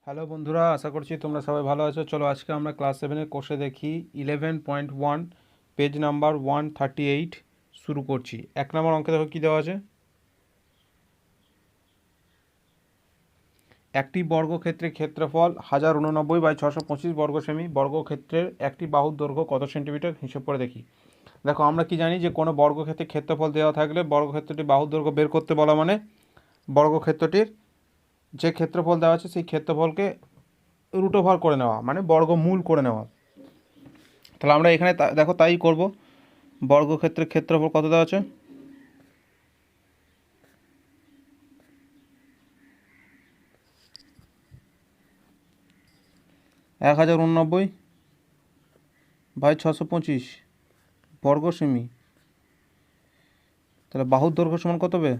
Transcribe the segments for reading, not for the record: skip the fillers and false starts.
Hello বন্ধুরা, আশা করছি তোমরা সবাই ভালো আছো। চলো আজকে আমরা ক্লাস 7-এর কোর্সে দেখি 11.1 পেজ নাম্বার 138 শুরু করছি। 1 নম্বর অঙ্কে দেখো কী দেওয়া আছে। একটি বর্গক্ষেত্রের ক্ষেত্রফল 1089/625 বর্গ সেমি। বর্গক্ষেত্রের একটি বাহুর দৈর্ঘ্য কত সেন্টিমিটার হিসেব করে দেখি। দেখো আমরা কি জানি যে কোনো বর্গক্ষেত্রের ক্ষেত্রফল দেওয়া থাকলে বর্গক্ষেত্রটির বাহুর দৈর্ঘ্য বের করতে বলা মানে বর্গক্ষেত্রটির যে ক্ষেত্রফল দেওয়া আছে সেই ক্ষেত্রফলকে রুট ওভার করে নেওয়া, মানে বর্গমূল করে নেওয়া। তাহলে আমরা এখানে দেখো তাই করব। বর্গক্ষেত্রের ক্ষেত্রফল কত দেওয়া আছে? 1089/625 বর্গ সেমি। তাহলে বাহুর দৈর্ঘ্য সমান কত হবে?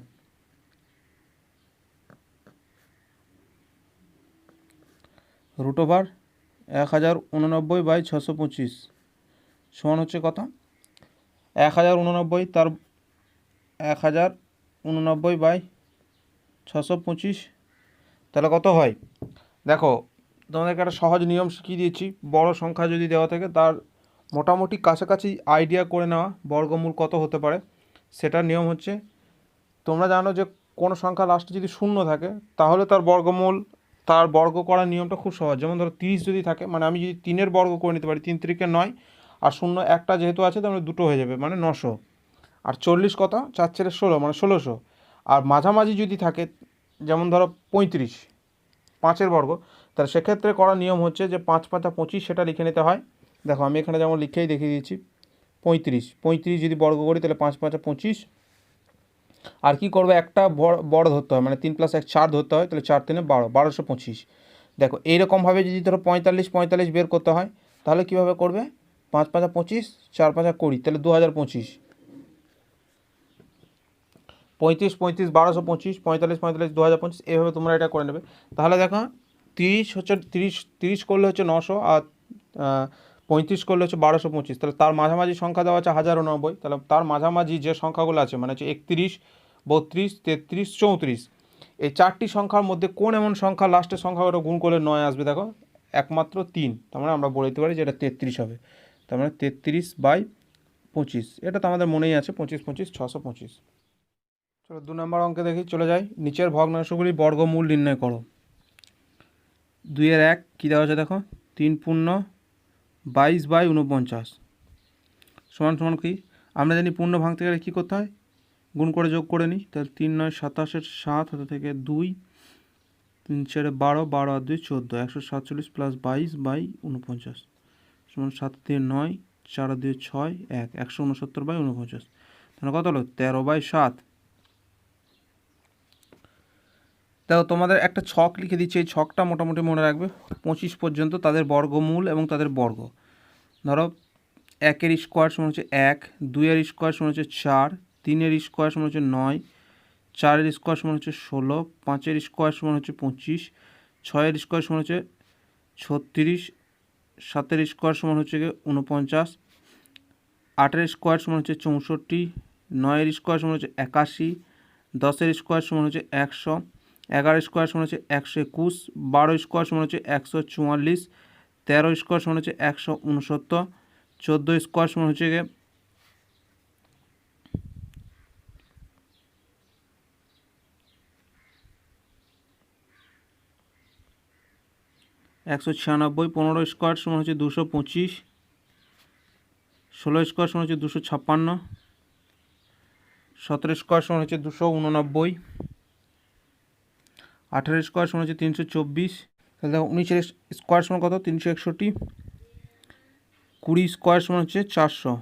রুট ওভার 1089/625 সমান হচ্ছে কত? 1089 তার 1089/625, তাহলে কত হয়? দেখো তোমাদেরকে একটা সহজ নিয়ম শিখিয়ে দিয়েছি। বড় সংখ্যা যদি দেওয়া থাকে তার মোটামুটি কাছাকাছি আইডিয়া করে নেওয়া বর্গমূল কত হতে পারে। সেটার নিয়ম হচ্ছে, তোমরা জানো যে কোনো সংখ্যা লাস্টে যদি শূন্য থাকে তাহলে তার বর্গ করার নিয়মটা খুব সহজ। যেমন ধরো 30 যদি থাকে, মানে আমি যদি 3-এর বর্গ করে নিতে পারি, 3×3 = 9, আর শূন্য একটা যেহেতু আছে তাহলে দুটো হয়ে যাবে, মানে 900। আর 40 কত? 4×4 = 16, মানে 1600। আর মাঝামাঝি যদি থাকে, যেমন ধরো 35, 5-এর বর্গ, তাহলে সেক্ষেত্রে করার নিয়ম হচ্ছে যে 5×5 = 25, সেটা লিখে নিতে হয়। দেখো আমি এখানে যেমন লিখেই দেখিয়ে দিয়েছি। 35 যদি বর্গ করি তাহলে 5×5 = 25। আর কি করবে, একটা বড় ধরতে হয়, মানে 3+1 4 ধরতে হয়, তাহলে 4×3 = 12, 1225। দেখো এইরকমভাবে যদি ধরো 45 বের করতে হয় তাহলে কীভাবে করবে? 5×5 = 25, 4×5 = 20, তাহলে 2025। 35 35 1225, 45 45 2025, এইভাবে তোমরা এটা করে নেবে। তাহলে দেখো 30 করলে হচ্ছে 900, আর 35 করলে হচ্ছে 1225। তাহলে তার মাঝামাঝি সংখ্যা দেওয়া আছে 1090। তাহলে তার মাঝামাঝি যে সংখ্যাগুলো আছে, মানে হচ্ছে 31, 32, 33, 34, এই 4টি সংখ্যার মধ্যে কোন এমন সংখ্যা লাস্টের সংখ্যাগুলো গুণ করলে 9 আসবে? দেখো একমাত্র 3। তার মানে আমরা বলে দিতে পারি যে এটা 33 হবে। তার মানে 33/25, এটা তো আমাদের মনেই আছে, 25 25 625। চলো 2 নম্বর অঙ্কে দেখি, চলে যাই। নিচের ভগ্নাংশগুলির বর্গমূল নির্ণয় করো। 2-এর 1 কী দেওয়া আছে দেখো? 3×22/49 সমান সমান কি? আমরা জানি পূর্ণ ভাঙতে গেলে কী করতে হয়? গুণ করে যোগ করে নিই। তাহলে 3 9 27-এর 7 হাতে থেকে 2, 3 4 12, 12 আর 2 14, 147 + 22/49 সমান 7 দিয়ে 9, 4 আর 2 6, 1, 169/49। তাহলে কত হলো? 13/7। দেখো তোমাদের একটা ছক লিখে দিচ্ছি, এই ছকটা মোটামুটি মনে রাখবে। 25 পর্যন্ত তাদের বর্গমূল এবং তাদের বর্গ। ধরো 1-এর স্কোয়ার সমান হচ্ছে 1, 2-এর স্কোয়ার সমান হচ্ছে 4, 3-এর স্কোয়ার সমান হচ্ছে 9, 4-এর স্কোয়ার সমান হচ্ছে 16, 5-এর স্কোয়ার সমান হচ্ছে 25, 6-এর স্কোয়ার সমান হচ্ছে 36, 7-এর স্কোয়ার সমান হচ্ছে 49, 8-এর স্কোয়ার সমান হচ্ছে 64, 9-এর স্কোয়ার সমান হচ্ছে 81, 10-এর স্কোয়ার সমান হচ্ছে 100, 11 স্কোয়ার সমান হচ্ছে 121, 12 স্কোয়ার সমান হচ্ছে 144, 13 স্কোয়ার সমান হচ্ছে 169, 14 স্কোয়ার সমান হচ্ছে 196, 15 স্কোয়ার সমান হচ্ছে 225, 16 স্কোয়ার সমান হচ্ছে 256, 17 স্কোয়ার সমান হচ্ছে 289, 18 স্কোয়ার সমান হচ্ছে 324। তাহলে দেখো 19-এর স্কোয়ার সমান কত? 361, 20 স্কোয়ার সমান হচ্ছে 400,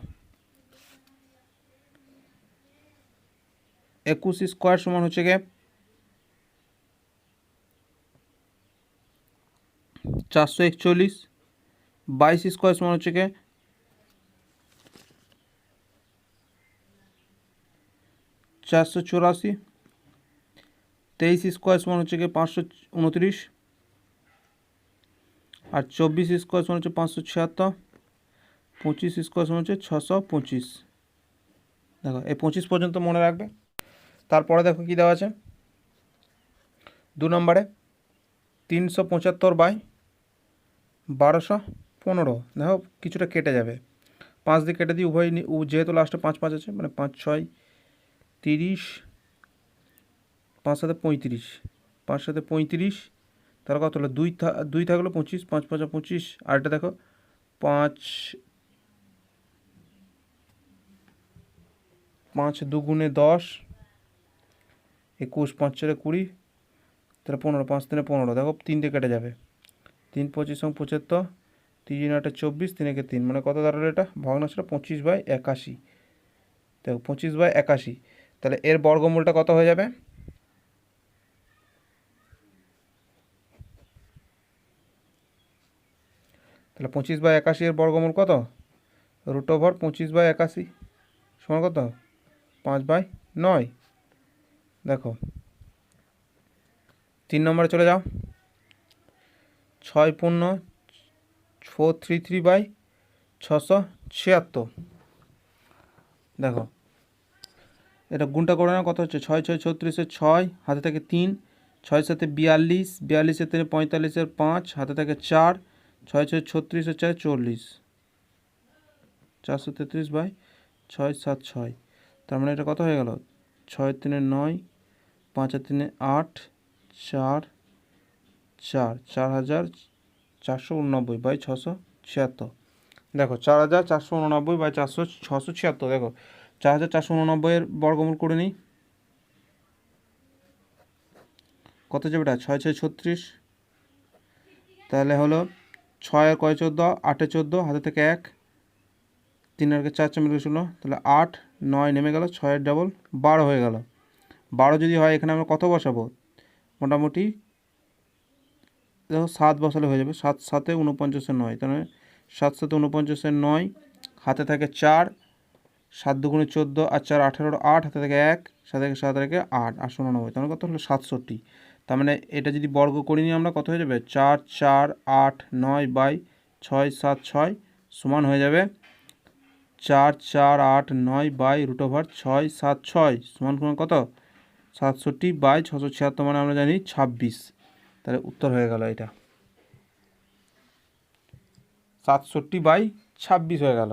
21 স্কোয়ার সমান হচ্ছে 441, 22 স্কোয়ার সমান হচ্ছে 484, 23 স্কোয়ার সমান হচ্ছে 529, আর 24 স্কোয়ার সমান হচ্ছে 576, 25 স্কোয়ার সমান হচ্ছে 625। দেখো এই 25 পর্যন্ত মনে রাখবে। তারপরে দেখো কী দেওয়া আছে 2 নম্বরে। 375/1215, দেখো কিছুটা কেটে যাবে, 5 দিয়ে কেটে দিই উভয়, যেহেতু লাস্টে 5 5 আছে, মানে 5 6 30, 5 7 35, 5 7 35, তাহলে কত হলো, দুই থাকলো 25, 5 5 25, আরেকটা দেখো 5 5 2 10, 21, 5 4 20, তাহলে 15, 5 3 15, দেখো 3 দিয়ে কেটে যাবে, 3 25 75, 3 8 24, 3 1 3, মানে কত দাঁড়ালো এটা, ভগ্নাংশটা 25/81, দেখো 25/81, তাহলে এর বর্গমূলটা কত হয়ে যাবে, তাহলে 25/81 এর বর্গমূল কত, √25/81 সমান কত, 5/9। দেখো 3 নম্বরে চলে যাও, 6.433/676, দেখো এটা গুণটা করে নাও, কত হচ্ছে, 6 6 36, 6 হাতে থাকে 3, 6 7 42, 42 3 45, 5 হাতে থাকে 4, 6 6 36, 4 40, 433/6 7 6, তার মানে এটা কত হয়ে গেল, 6 3 9, 5 3 8, 4 4, 4489/676, দেখো 4489/676, দেখো 4489 এর বর্গমূল করে নিই, কত যাবে এটা, 6 6 36, তাহলে হলো 6 আর কয় 14, 8 14, হাতে থেকে 1, 3 আর 4 চার মিলে ছিল, তাহলে 8 9 নেমে গেল, 6 এর ডবল 12 হয়ে গেল, 12 যদি হয় এখানে আমরা কত বসাবো, মোটামুটি দেখো 7 বসালে হয়ে যাবে, 7 7 49 9, তাহলে 7 7 49 9, হাতে থাকে 4, 7 2 14, আর 4 18, 8 হাতে থেকে 1, 7 7 রেখে 8, 889, তাহলে কত হলো 67, তার মানে এটা যদি বর্গ করি নিই আমরা, কত হয়ে যাবে, 4 4 8 9/6 7 6 সমান হয়ে যাবে 4 4 8 9/√6 7 6 সমান সমান কত, 67/676, মানে আমরা জানি 26, তাহলে উত্তর হয়ে গেল এটা 67/26 হয়ে গেল।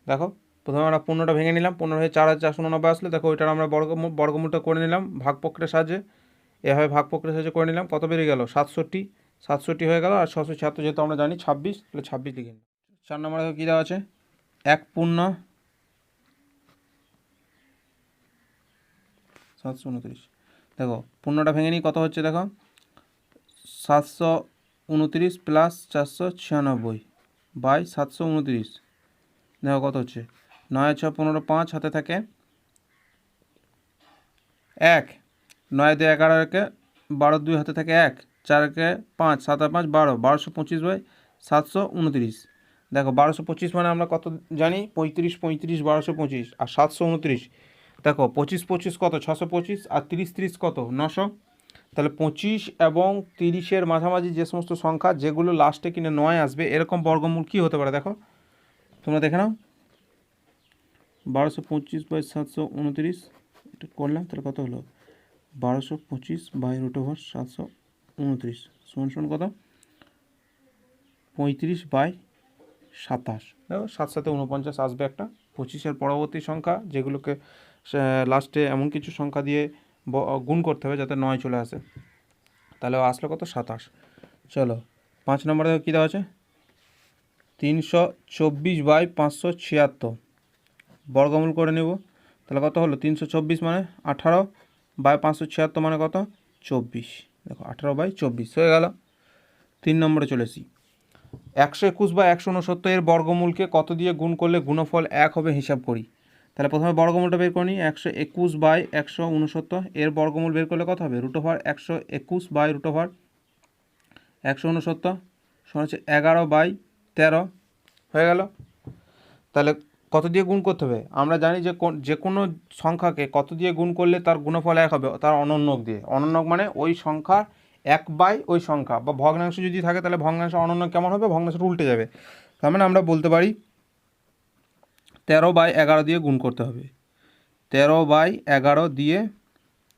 দেখো প্রথমে আমরা 15টা ভেঙে নিলাম, 15 হয়ে 4489 আসলে, দেখো ওইটার আমরা বর্গমূলটা করে নিলাম ভাগ প্রক্রিয়ার সাহায্যে, এভাবে ভাগ প্রক্রিয়ার সাহায্যে করে নিলাম, কত বেরিয়ে গেল, 67 হয়ে গেল, আর 676 যেহেতু আমরা জানি 26, তাহলে 26 লিখে নিলাম। 4 নম্বরে কী দেওয়া আছে, 1/729, দেখো 15টা ভেঙে নিই, কত হচ্ছে দেখো, 729 প্লাস 496/729, দেখো কত হচ্ছে, 9 6 15 5 হাতে থাকে 1, 9 2 11 রেখে 12 2 হাতে থাকে 1, 4 রেখে 5, 7 আর 5 12, 1225/729, দেখো 1225 মানে আমরা কত জানি, 35 35 1225, আর 729, দেখো 25 25 কত, 625, আর 30 30 কত, 900, তাহলে 25 এবং 30-এর মাঝামাঝি যে সমস্ত সংখ্যা যেগুলো লাস্টে কিনে 9 আসবে, এরকম বর্গমূল কী হতে পারে, দেখো তোমরা দেখে নাও, 1225/729 এটা করলাম, তাহলে কত হলো, 1225/√729 সমান সমান কত, 35/27, দেখো 7 7 49 আসবে একটা, 25-এর পরবর্তী সংখ্যা যেগুলোকে লাস্টে এমন কিছু সংখ্যা দিয়ে গুণ করতে হবে যাতে 9 চলে আসে, তাহলে আসলো কত, 27। চলো 5 নম্বরে কী দেওয়া আছে, 324/576, বর্গমূল করে নেব, তাহলে কত হলো, 324 মানে 18/576, মানে কত, 24, দেখো 18/24 হয়ে গেল। 3 নম্বরে চলে এসি, 121/169 এর বর্গমূলকে কত দিয়ে গুণ করলে গুণফল 1 হবে হিসাব করি, তাহলে প্রথমে বর্গমূলটা বের করি, 121/169 এর বর্গমূল বের করলে কত হবে, √121/169 সমান হচ্ছে 11/13 হয়ে গেল। তাহলে কত দিয়ে গুণ করতে হবে, আমরা জানি যে কোনো সংখ্যাকে কত দিয়ে গুণ করলে তার গুণফল 1 হবে, তার অনন্যক দিয়ে, অনন্যক মানে ওই সংখ্যার 1 ওই সংখ্যা, বা ভগ্নাংশ যদি থাকে তাহলে ভগ্নাংশ অনন্যক কেমন হবে, ভগ্নাংশটা উল্টে যাবে, তার মানে আমরা বলতে পারি 13/11 দিয়ে গুণ করতে হবে, 13/11 দিয়ে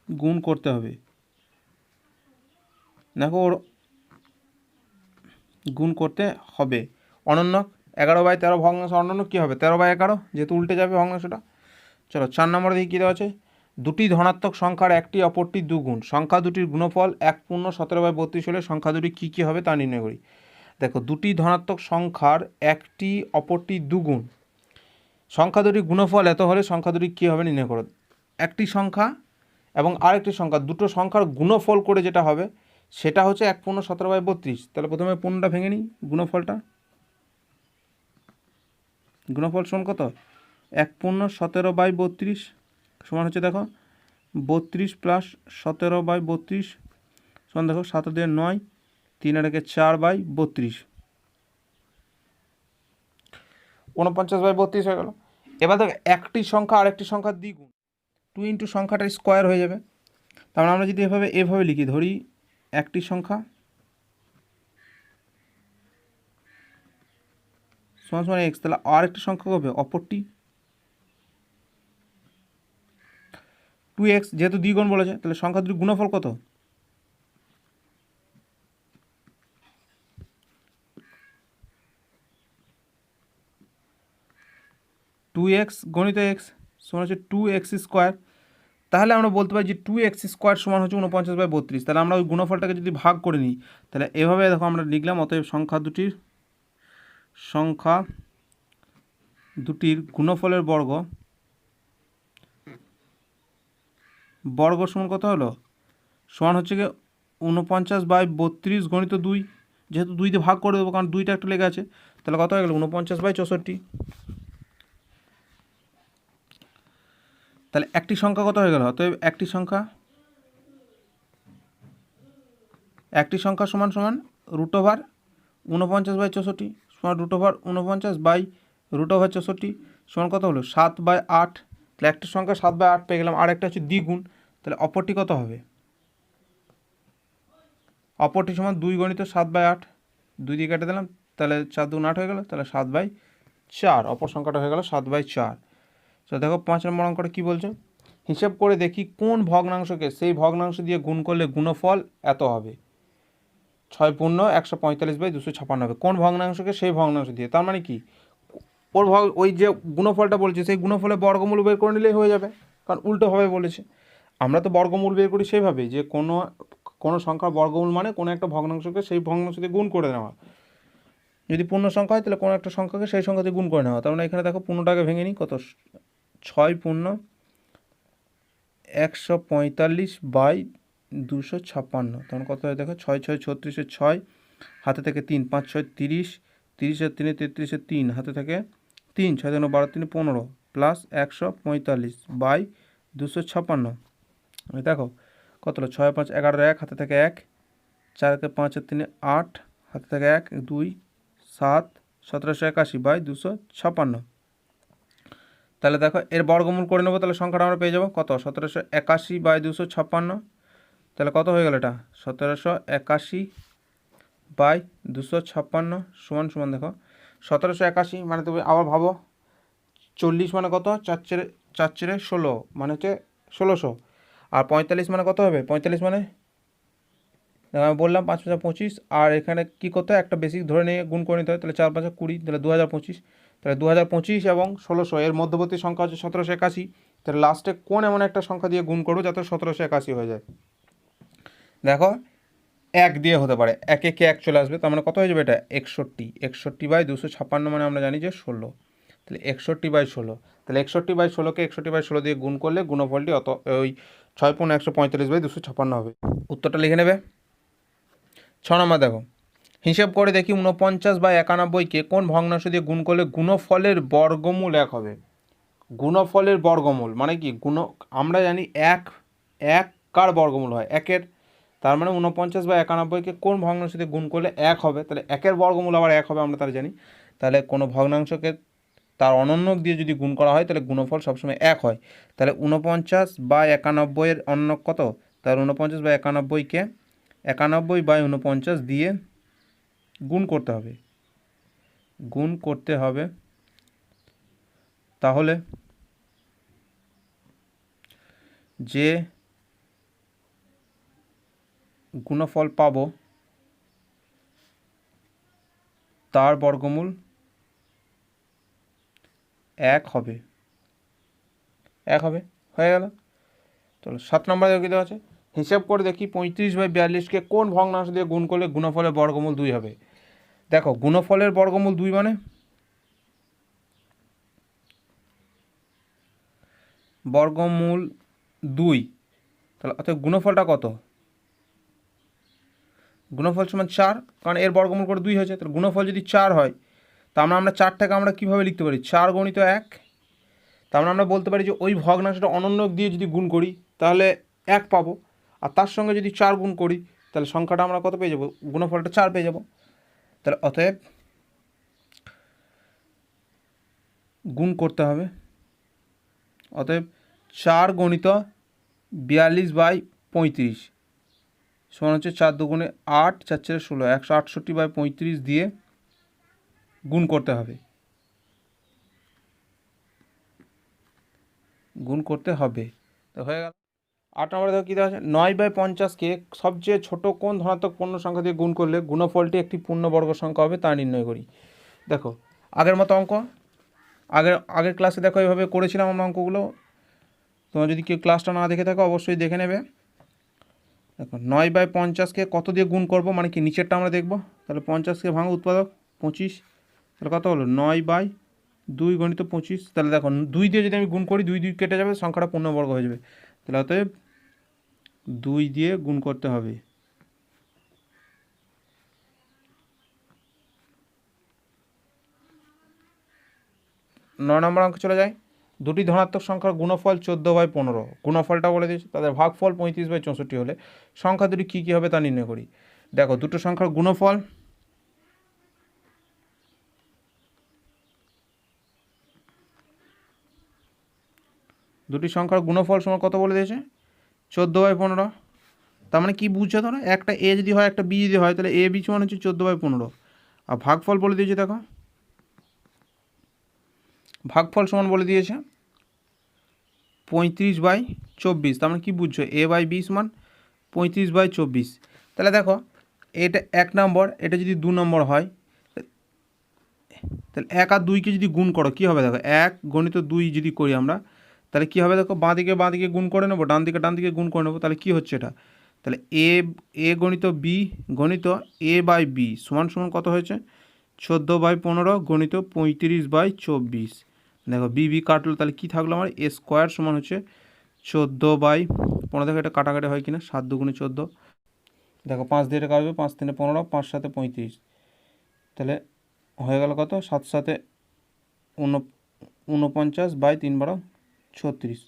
গুণ করতে হবে। দেখো ওর গুণ করতে হবে। অনন্যক 11/13 ভগ্নাংশ অনন্য কী হবে? 13/11, যেহেতু উল্টে যাবে ভগ্নাংশটা। চলো 4 নম্বরে দিকে কী দেওয়া আছে? দুটি ধনাত্মক সংখ্যার একটি অপরটির দুগুণ, সংখ্যা দুটির গুণফল 1/17/32 হলে সংখ্যা দুটি কী কী হবে তা নির্ণয় করি। দেখো দুটি ধনাত্মক সংখ্যার একটি অপরটির দুগুণ, সংখ্যা দুটির গুণফল এত হলে সংখ্যা দুটি কী হবে নির্ণয় করো। একটি সংখ্যা এবং আরেকটি সংখ্যা, দুটো সংখ্যার গুণফল করে যেটা হবে সেটা হচ্ছে 1/17/32। তাহলে প্রথমে পূর্ণটা ভেঙে নিই, গুণফলটা। গুণফল সমান কত? 1/17/32 সমান হচ্ছে দেখো 32 প্লাস 17/32 সমান দেখো 7×9, 3×4/32, 49/32 হয়ে গেল। এবার দেখো একটি সংখ্যা আরেকটি সংখ্যার দ্বিগুণ, 2 ইন্টু সংখ্যাটার স্কোয়ার হয়ে যাবে। তার মানে আমরা যদি এভাবে লিখি, ধরি একটি সংখ্যা সমান সমান এক্স, তাহলে আরেকটি সংখ্যা হবে অপরটি 2x, যেহেতু দ্বিগুণ বলেছে তাহলে সংখ্যা দুটির গুণফল কত? 2x গণিত x সমান হচ্ছে 2x স্কোয়ার। তাহলে আমরা বলতে পারি যে 2x স্কোয়ার সমান হচ্ছে 49/32। তাহলে আমরা ওই গুণফলটাকে যদি ভাগ করে নিই, তাহলে এভাবে দেখো আমরা লিখলাম, অতএব সংখ্যা দুটির গুণফলের বর্গ সমান কত হলো? সমান হচ্ছে কি 49/32 গণিত 2, যেহেতু 2 দিয়ে ভাগ করে দেবো কারণ 2টা একটা লেগে আছে। তাহলে কত হয়ে গেল? 49/64। তাহলে একটি সংখ্যা কত হয়ে গেল? অতএব একটি সংখ্যা সমান সমান √49/64 সমান √49/64 সমান কত হলো? 7/8। তাহলে একটা সংখ্যা 7/8 পেয়ে গেলাম, আর একটা হচ্ছে দ্বিগুণ। তাহলে অপরটি কত হবে? অপরটি সমান 2 গণিত 7/8, 2 দিয়ে কেটে দিলাম, তাহলে 4 2 8 হয়ে গেল, তাহলে 7/4 অপর সংখ্যাটা হয়ে গেল 7/4। তো দেখো 5 নম্বর অঙ্কটা কী বলছে? হিসেব করে দেখি কোন ভগ্নাংশকে সেই ভগ্নাংশ দিয়ে গুণ করলে গুণফল এত হবে। 6×145/256 হবে। কোন ভগ্নাংশকে সেই ভগ্নাংশ দিয়ে, তার মানে কি ওই যে গুণফলটা বলছে সেই গুণফলের বর্গমূল বের করে নিলেই হয়ে যাবে, কারণ উল্টোভাবে বলেছে। আমরা তো বর্গমূল বের করি সেইভাবে যে কোনো সংখ্যার বর্গমূল মানে কোনো একটা ভগ্নাংশকে সেই ভগ্নাংশ দিয়ে গুণ করে নেওয়া। যদি পূর্ণ সংখ্যা হয় তাহলে কোনো একটা সংখ্যাকে সেই সংখ্যা দিয়ে গুণ করে নেওয়া। তার মানে এখানে দেখো পূর্ণটাকে ভেঙে নিই, কত? 6×145/256, তখন কত হয় দেখো? 6 6 36 6, হাতে থেকে 3, 5 6 30, 30 3 33 3, হাতে থেকে 3, 6 12 3 15 প্লাস 145/256। দেখো কত হলো? 6 5 11 1, হাতে থেকে 1, 4 5 3 8, হাতে থেকে 1 2 7, 1781/256। তাহলে দেখো এর বর্গমূল করে নেবো, তাহলে সংখ্যাটা আমরা পেয়ে যাবো কত? 1781/256। তাহলে কত হয়ে গেল এটা? 1781/256 সমান সমান দেখো 1781 মানে তুমি আবার ভাবো 40 মানে কত? 4 4 16 মানে হচ্ছে 1600। আর 45 মানে কত হবে? 45 মানে আমি বললাম 5 5 25, আর এখানে কী করতে হয়? একটা বেসিক ধরে নিয়ে গুণ করে নিতে হয়, তাহলে 4 5 20, তাহলে 2025। তাহলে 2025 এবং 1600 এর মধ্যবর্তী সংখ্যা হচ্ছে 1781। তাহলে লাস্টে কোন এমন একটা সংখ্যা দিয়ে গুণ করবো যাতে 1781 হয়ে যায়? দেখো 1 দিয়ে হতে পারে, 1 1 1 চলে আসবে, তার মানে কত হয়ে যাবে? এটা 61। 61/256 মানে আমরা জানি যে 16। তাহলে 61/16, তাহলে 61/16কে 61/16 দিয়ে গুণ করলে গুণফলটি ওই 6×145/256 হবে। উত্তরটা লিখে নেবে। 6 নম্বর দেখো, হিসেব করে দেখি 49/91কে কোন ভগ্নাংশ দিয়ে গুণ করলে গুণফলের বর্গমূল 1 হবে। গুণফলের বর্গমূল মানে কি? আমরা জানি এক কার বর্গমূল হয়? 1-এর। তার মানে 49/91কে কোন ভগ্নাংশ দিয়ে গুণ করলে 1 হবে, তাহলে 1-এর বর্গমূল আবার 1 হবে, আমরা তাহলে জানি। তাহলে কোনো ভগ্নাংশকে তার অনন্যক দিয়ে যদি গুণ করা হয় তাহলে গুণফল সবসময় 1 হয়। তাহলে 49/91 অনন্যক কত? তাহলে 49/91কে 91/49 দিয়ে গুণ করতে হবে। তাহলে যে গুণফল পাবো তার বর্গমূল 1 হবে। হয়ে গেল। চলো 7 নম্বরে কী দেওয়া আছে, হিসাব করে দেখি 35/42কে কোন ভগ্নাংশ দিয়ে গুণ করলে গুণফলের বর্গমূল 2 হবে। দেখো গুণফলের বর্গমূল 2 মানে বর্গমূল 2, তাহলে অর্থাৎ গুণফলটা কত, গুণফল সমান 4, কারণ এর বর্গমূল করে 2 হয়েছে। তাহলে গুণফল যদি 4 হয় তা আমরা 4টাকে আমরা কীভাবে লিখতে পারি, 4 × 1। তার মানে আমরা বলতে পারি যে ওই ভগ্নাংশটা অনন্য দিয়ে যদি গুণ করি তাহলে 1 পাবো, আর তার সঙ্গে যদি 4 গুণ করি তাহলে সংখ্যাটা আমরা কত পেয়ে যাবো, গুণফলটা 4 পেয়ে যাব। তাহলে অতএব গুণ করতে হবে, অতএব 4 × 42/35 সমান হচ্ছে 4 × 2 = 8, 4 × 4 = 16, 168/35 দিয়ে গুণ করতে হবে, তো হয়ে গেল। 8 নম্বরে দেখো কী দেওয়া আছে, 9/50কে সবচেয়ে ছোট কোন ধনাত্মক পূর্ণ সংখ্যা দিয়ে গুণ করলে গুণফলটি একটি পূর্ণবর্গ সংখ্যা হবে তা নির্ণয় করি। দেখো আগের মতো অঙ্ক, আগের ক্লাসে দেখো এইভাবে করেছিলাম আমরা অঙ্কগুলো। তোমরা যদি কেউ ক্লাসটা না দেখে থাকো অবশ্যই দেখে নেবে। দেখো 9/50কে কত দিয়ে গুণ করব, মানে কি নিচেরটা আমরা দেখব। তাহলে 50কে ভাঙো, উৎপাদক 25, তাহলে কত হলো 9/2 × 25। তাহলে দেখো 2 দিয়ে যদি আমি গুণ করি 2 2 কেটে যাবে, সংখ্যাটা পূর্ণবর্গ হয়ে যাবে। তাহলে অতএব 2 দিয়ে গুণ করতে হবে। নয় নম্বর অঙ্ক চলে যায়, দুটি ধনাত্মক সংখ্যার গুণফল 14/15, গুণফলটা বলে দিয়েছে, তাদের ভাগফল 35/64 হলে সংখ্যা দুটি কী কী হবে তা নির্ণয় করি। দেখো দুটো সংখ্যার গুণফল, দুটি সংখ্যার গুণফল সমান কত বলে দিয়েছে, 14/15। তার মানে কি বুঝছো তোমরা, একটা এ যদি হয় একটা বি যদি হয় তাহলে এ বি সমান হচ্ছে 14/15। আর ভাগফল বলে দিয়েছে, দেখো ভাগফল সমান বলে দিয়েছে 35/24। তার মানে কি বুঝছো, a/b সমান 35/24। তাহলে দেখো এটা 1 নম্বর, এটা যদি 2 নম্বর হয় তাহলে 1 আর 2কে যদি গুণ করো কী হবে, দেখো 1 × 2 যদি করি আমরা তাহলে কী হবে, দেখো বাঁ দিকে গুণ করে নেবো, ডান দিকে গুণ করে নেবো, তাহলে কী হচ্ছে এটা, তাহলে a × b × a/b সমান কত হয়েছে, 14/15 × 35/24। দেখো বি কাটলো, তাহলে কী থাকলো আমার, a স্কোয়ার সমান হচ্ছে 14/15। দেখো এটা কাটাকাটি হয় কিনা, 7 × 2 = 14। দেখো 5 দিয়ে এটা কাটবে, 5 × 3 = 15, 5 × 7 = 35। তাহলে হয়ে গেল কত, 7 × 7 = 49/3 = 36,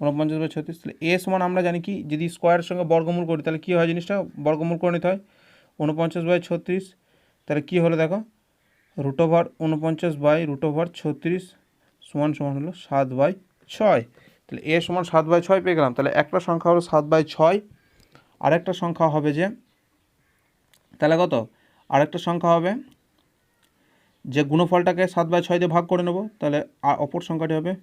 49/36। তাহলে এ সমান আমরা জানি কি, যদি স্কোয়ারের সঙ্গে বর্গমূল করি তাহলে কী হয়, জিনিসটা বর্গমূল করে নিতে হয়, 49/36। তাহলে কী হলো দেখো, √49/√36 সমান হলো 7/6। তাহলে এ সমান 7/6 পেয়ে গেলাম। তাহলে একটা সংখ্যা হলো 7/6, আরেকটা সংখ্যা হবে যে, তাহলে কত, আরেকটা সংখ্যা হবে যে গুণফলটাকে 7/6 দিয়ে ভাগ করে নেব, তাহলে অপর সংখ্যাটি হবে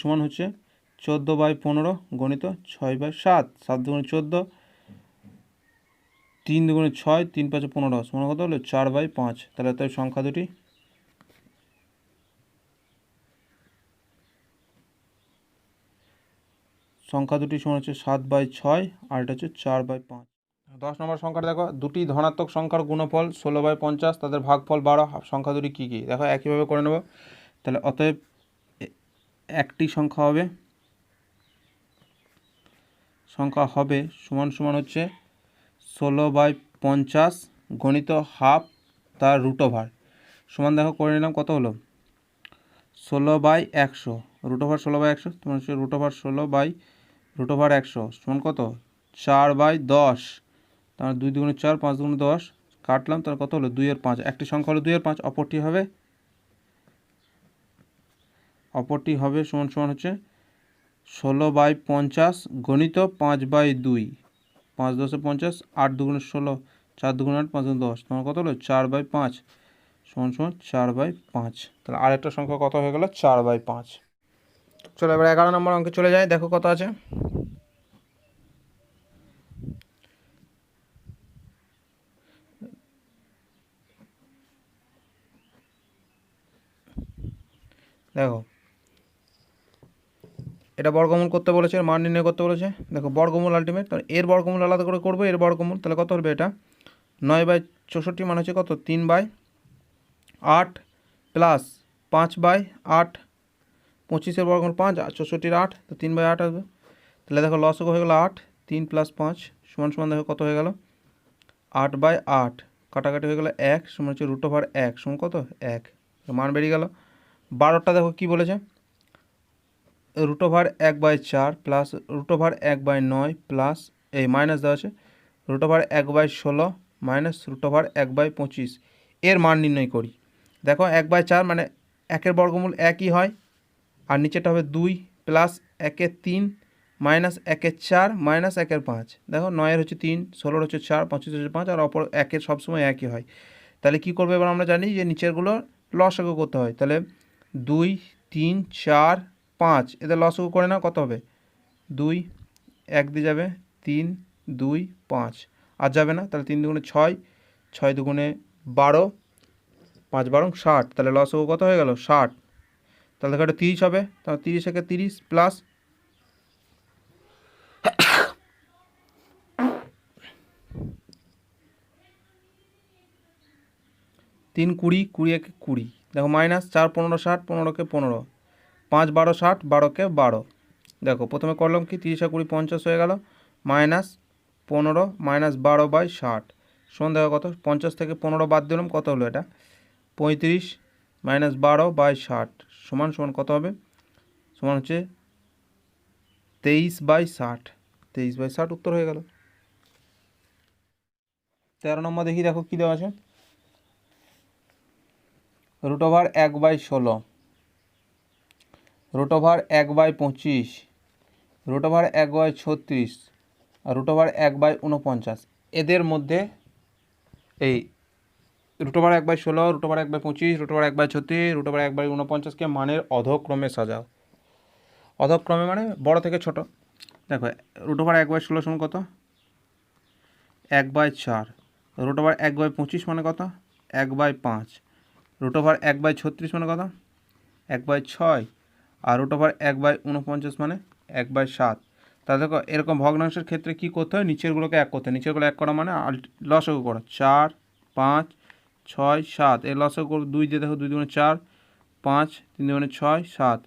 সমান হচ্ছে 14/15 × 6/7, 7 × 2 = 14, 3 × 2 = 6, 3 × 5 = 15 সমান কত হলো 4/5। তাহলে তাই সংখ্যা দুটি সমান হচ্ছে 7/6 আর এটা হচ্ছে 4/5। 10 নম্বর সংখ্যাটা দেখো, দুটি ধনাত্মক সংখ্যার গুণফল 16/50, তাদের ভাগফল 12, সংখ্যা দুটি কী কী, দেখো একইভাবে করে নেব। তাহলে অতএব একটি সংখ্যা হবে সমান হচ্ছে 16/50 গণিত হাফ তার √ওভার সমান, দেখো করে নিলাম কত হলো 16/100, √ওভার 16/100 তোমার হচ্ছে √ওভার 16/√ওভার100 সমান কত 4/10। তার 2 × 2 = 4, 5 × 2 = 10, কাটলাম, তার কত হলো 2 এর 5। একটি সংখ্যা হলো 2 এর 5, অপরটি হবে সমান হচ্ছে 16/50 গণিত 5/2, 5 × 10 = 50, 8 × 2 = 16, 4 × 2 = 8, 5 × 2 = 10, তোমার কত হলো 4/5 সমান 4/5। তাহলে আরেকটা সংখ্যা কত হয়ে গেল 4/5। চলো এবার 11 নম্বর অঙ্কে চলে যায়, দেখো কত আছে। দেখো এটা বর্গমূল করতে বলেছে, মান নির্ণয় করতে বলেছে। দেখো বর্গমূল আলটিমেট, তাহলে এর বর্গমূল আলাদা করে করবো, এর বর্গমূল তাহলে কত হবে এটা 9/64 মানে হচ্ছে কত 3/8 প্লাস 5/8, 25-এর বর্গমূল 5 আর 64-র 8, তো 3/8 আসবে। তাহলে দেখো লসগু হয়ে গেলো 8, 3 + 5 সমান সমান দেখো কত হয়ে গেল 8/8, কাটাকাটি হয়ে গেলো 1 সমান হচ্ছে √1 সমান কত 1, মান বেরিয়ে গেল। 12টা দেখো কি বলেছে √1/4 প্লাস √1/9 প্লাস এই মাইনাস দেওয়া আছে √1/16 মাইনাস √1/25, এর মান নির্ণয় করি। দেখো 1/4 মানে 1-এর বর্গমূল 1ই হয়, আর নিচেটা হবে 2 প্লাস 1-এর 3 মাইনাস 1-এর 4 মাইনাস 1-এর 5। দেখো 9-এর হচ্ছে 3, 16-র হচ্ছে 4, 25-এর হচ্ছে 5, আর অপর 1-এর সবসময় একই হয়। তাহলে কী করবো এবার আমরা জানি যে নিচেরগুলো লসাগু করতে হয়। তাহলে 2, 3, 4, 5 এদের লসাগু করে নাও, কত হবে 2, 1 দিয়ে যাবে 3, 2, 5 আর যাবে না, তাহলে 3 দুগুণে 6, 6 দুগুণে 12, 5 12 60, তাহলে লসাগু কত হয়ে গেল 60। তাহলে দেখো এটা 30 হবে, তাহলে 30-একে 30 প্লাস 3 20, 20-একে 20, দেখো মাইনাস 4 15 60, 15-কে 15, 5 12 60, 12-কে 12। দেখো প্রথমে করলাম কি 30 আর 20 50 হয়ে গেল, মাইনাস 15 মাইনাস 12/60 সমান দেখো কত 50 থেকে 15 বাদ দিলাম, কত হলো এটা 35 মাইনাস 12/60 সমান সমান কত হবে, সমান হচ্ছে 23/60, 23/60 উত্তর হয়ে গেল। 13 নম্বর দেখি, দেখো কী দেওয়া আছে √1/16, √1/25, √1/36 আর √1/49, এদের মধ্যে এই √1/16, √1/25, √1/36, √1/49কে মানের অধক্রমে সাজাও। অধক্রমে মানে বড় থেকে ছোট। দেখো √1/16 সমান কত 1/4, √1/25 মানে কত 1/5, √1/36 মানে কত 1/6, আর √1/49 মানে 1/7। তাহলে দেখো এরকম ভগ্নাংশের ক্ষেত্রে কী করতে হয়, নিচেরগুলোকে এক করতে হয়। নিচেরগুলো এক করা মানে লসাগু করা, 4 5 6 7, এর লসাগু করবো 2 দিয়ে, দেখো 2 দুগুণে 4, 5 3 দুগুণে 6 7,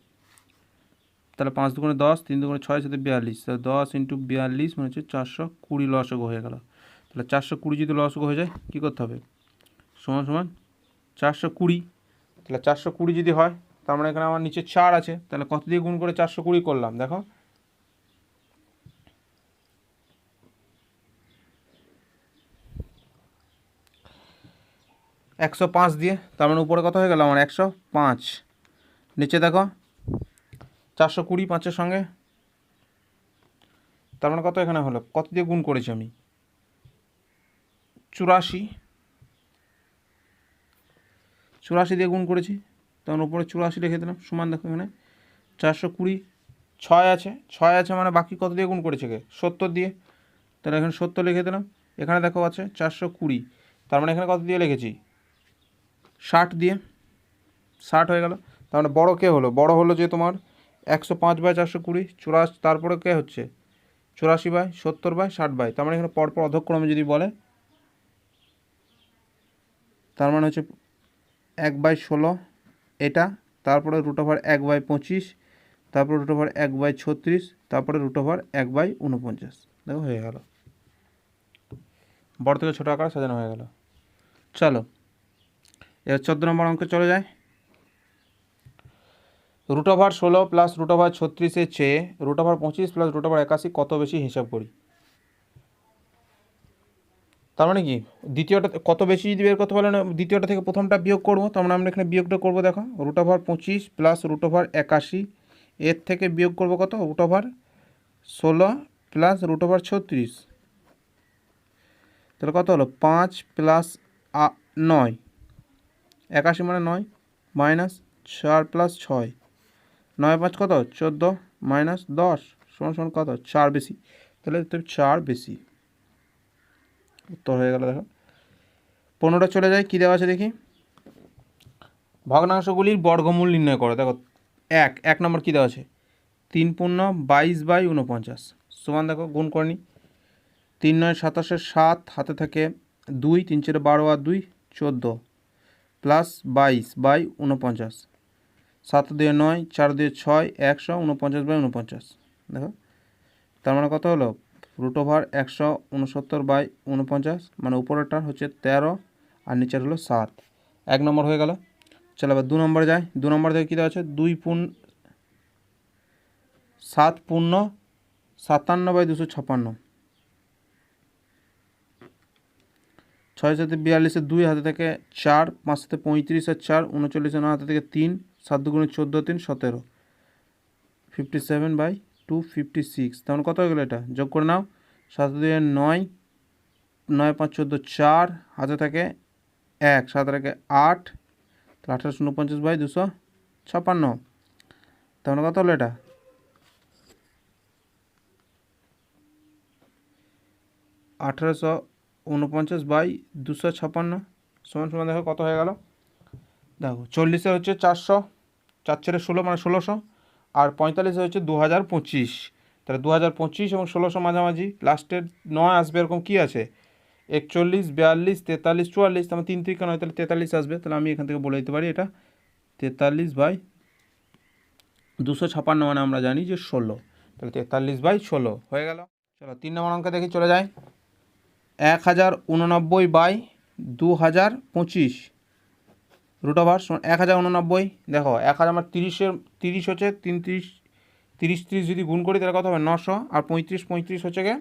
তাহলে 5 দুগুণে 10, 3 দুগুণে 6 7 42, তাহলে 10 × 42 মানে হচ্ছে 420 লসাগু হয়ে গেল। তাহলে 420 যদি লসাগু হয়ে যায় কী করতে হবে, সমান সমান 420, তাহলে 420 যদি হয় তার মানে এখানে আমার নিচে 4 আছে, তাহলে কত দিয়ে গুণ করে 420 করলাম, দেখো 105 দিয়ে, তার মানে উপরে কত হয়ে গেল আমার 105, নিচে দেখো 420 5-এর সঙ্গে, তার মানে কত এখানে হলো, কত দিয়ে গুণ করেছি আমি 84 দিয়ে গুণ করেছি, তখন উপরে 84 লিখে দিলাম, সমান দেখো এখানে 420, 6 আছে, 6 আছে মানে বাকি কত দিয়ে গুণ করেছে 70 দিয়ে, তাহলে এখানে 70 লিখে দিলাম। এখানে দেখো আছে 420, তার মানে এখানে কত দিয়ে লিখেছি 60 দিয়ে, 60 হয়ে গেল। তার মানে বড়ো কে হলো, বড়ো হলো যে তোমার 105/420, 84, তারপরে কে হচ্ছে 84/70/60, তার মানে এখানে পরপর অধক্রমে যদি বলে তার মানে হচ্ছে 1/16 এটা, তারপরে √1/25, তারপরে √1/36, তারপরে √1/49, দেখো হয়ে গেল, বড় থেকে ছোটো আকার সাজানো হয়ে গেল। চলো এবার 14 নম্বর অঙ্কে চলে যায়। √16 প্লাস √36-এর চেয়ে √25 প্লাস √81 কত বেশি হিসাব করি। তার মানে কি দ্বিতীয়টা কত বেশি যদি বের করতে পারলে না, দ্বিতীয়টা থেকে প্রথমটা বিয়োগ করবো, তার মানে আমরা এখানে বিয়োগটা করবো, দেখো √25 প্লাস √81 এর থেকে বিয়োগ করবো কত √16 প্লাস √36, তাহলে কত হলো 5 প্লাস 9, 81 মানে 9 মাইনাস 4 প্লাস 6, 9 5 কত 14 মাইনাস 10 সমান সমান কত 4 বেশি, তাহলে 4 বেশি, উত্তর হয়ে গেল। দেখো 15টা চলে যায়, কী দেওয়া আছে দেখি, ভগ্নাংশগুলির বর্গমূল নির্ণয় করো। দেখো এক নম্বর কী দেওয়া আছে, 3 পূর্ণ 22/49 সমান, দেখো গুণ করে নি, 3 9 27 7 হাতে থাকে 2, 3 4 12 আর 2 14 প্লাস 22/49, 7 2 9 4 2 6 149/49। দেখো তার মানে কত হলো, √169/49, মানে উপরেরটার হচ্ছে 13 আর নিচের হলো 7। 1 নম্বর হয়ে গেল। চলো এবার 2 নম্বরে যাই। 2 নম্বর থেকে কী দেওয়া আছে, 7 পূর্ণ 57/256, 6 7 42 2 হাতে থেকে 4, 5 7 35 আর 4 39 9 হাতে থেকে 3, 7 2 14 3 17, 57/256। তেমন কত হয়ে গেলো, এটা যোগ করে নাও, 7 2 9, 9 5 14 4 হাতে থাকে 1, 7 থেকে 8, তাহলে 1849/256। তেমন কত হলো, এটা 1849/256 সমান সমান, দেখো কত হয়ে গেল। দেখো 40 হচ্ছে 400, 4 4 16 মানে 1600, আর 45 হচ্ছে 2025, তাহলে 2025 এবং 1600 মাঝামাঝি, লাস্টের 9 আসবে, এরকম কি আছে 41 42 43 44, তাহলে 3 3 নয়, তাহলে 43 আসবে। তাহলে আমি এখান থেকে বলে দিতে পারি এটা 43/256, মানে আমরা জানি যে 16, তাহলে 43/16 হয়ে গেল। চলো 3 নম্বর অঙ্কে দেখি, চলে যায় 1089/2025 √1089। দেখো 1000 আমার 30 হচ্ছে 30 30 যদি গুণ করি তাহলে কত হবে 900, আর 35 35 হচ্ছে গিয়ে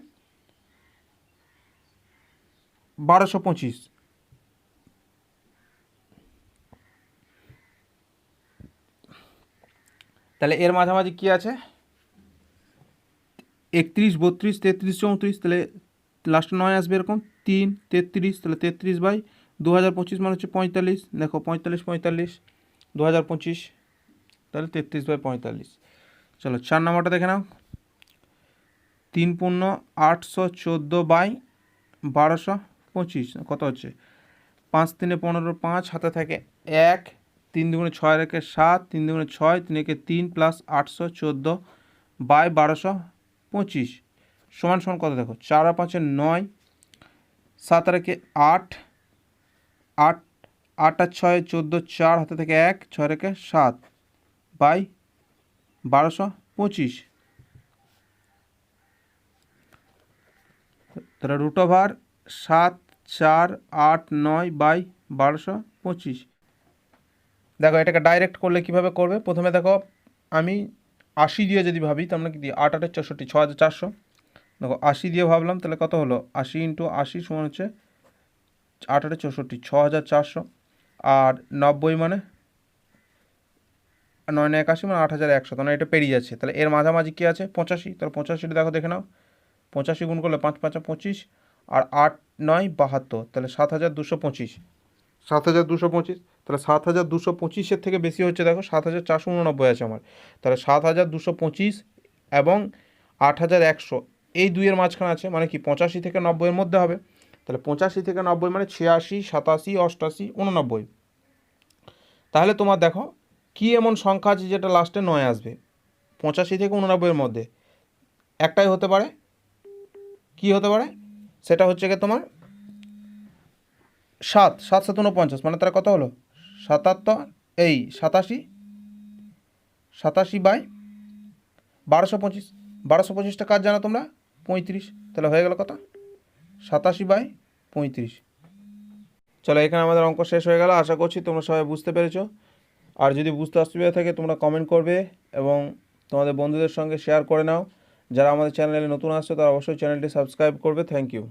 1225। তাহলে এর মাঝামাঝি কী আছে, 31 32 33 34, তাহলে লাস্ট 9 আসবে এরকম 3 33, তাহলে 33/2025 মানে হচ্ছে 45। দেখো 45 45 2025, তাহলে 33/45। চলো 4 নম্বরটা দেখে নাও, 3 পূর্ণ 814/1225 কত হচ্ছে, 5 3 15 5 হাতে থাকে 1, 3 2 6 রেখে 7, 3 2 6 3 একে 3 প্লাস 814/1225 সমান সমান কত, দেখো 4 আর 5 9, 7 রেখে 8 8 8 আর 6 14, 4 হাতে থেকে 1, 6 রেখে 7/1225, তাহলে √7 4 8 9/1225। দেখো এটাকে ডাইরেক্ট করলে কীভাবে করবে, প্রথমে দেখো আমি 80 দিয়ে যদি ভাবি, তার মানে কি দিয়ে 8 8 64 6400, দেখো 80 দিয়ে ভাবলাম, তাহলে কত হলো 80 × 80 সমান হচ্ছে 8 8 64 6400, আর 90 মানে 9 9 81 মানে 8100, তাহলে এটা পেরিয়ে যাচ্ছে। তাহলে এর মাঝামাঝি কী আছে 85, তাহলে 85টা দেখো দেখে নাও, 85 গুণ করলে 5 5 25, আর 8 9 72, তাহলে 7225, 7225, তাহলে 7225 থেকে বেশি হচ্ছে, দেখো 7489 আছে আমার, তাহলে 7225 এবং 8100 এই দুইয়ের মাঝখানে আছে, মানে কি 85 থেকে 90-এর মধ্যে হবে, তাহলে 85 থেকে 90 মানে 86 87 88 89। তাহলে তোমার দেখো কি এমন সংখ্যা আছে যেটা লাস্টে 9 আসবে 85 থেকে 89-এর মধ্যে, একটাই হতে পারে, কি হতে পারে সেটা হচ্ছে কি তোমার 7 7 7 49, মানে তার কত হলো 77, এই 87 87/1225, 1225টা কাজ জানো তোমরা 35, তাহলে হয়ে গেল কত 87/35। চলো এখানে আমাদের অঙ্ক শেষ হয়ে গেল, আশা করছি তোমরা সবাই বুঝতে পেরেছো। আর যদি বুঝতে অসুবিধা থাকে তোমরা কমেন্ট করবে এবং তোমাদের বন্ধুদের সঙ্গে শেয়ার করে নাও। যারা আমাদের চ্যানেলে নতুন আসছে তারা অবশ্যই চ্যানেলটি সাবস্ক্রাইব করবে। Thank you.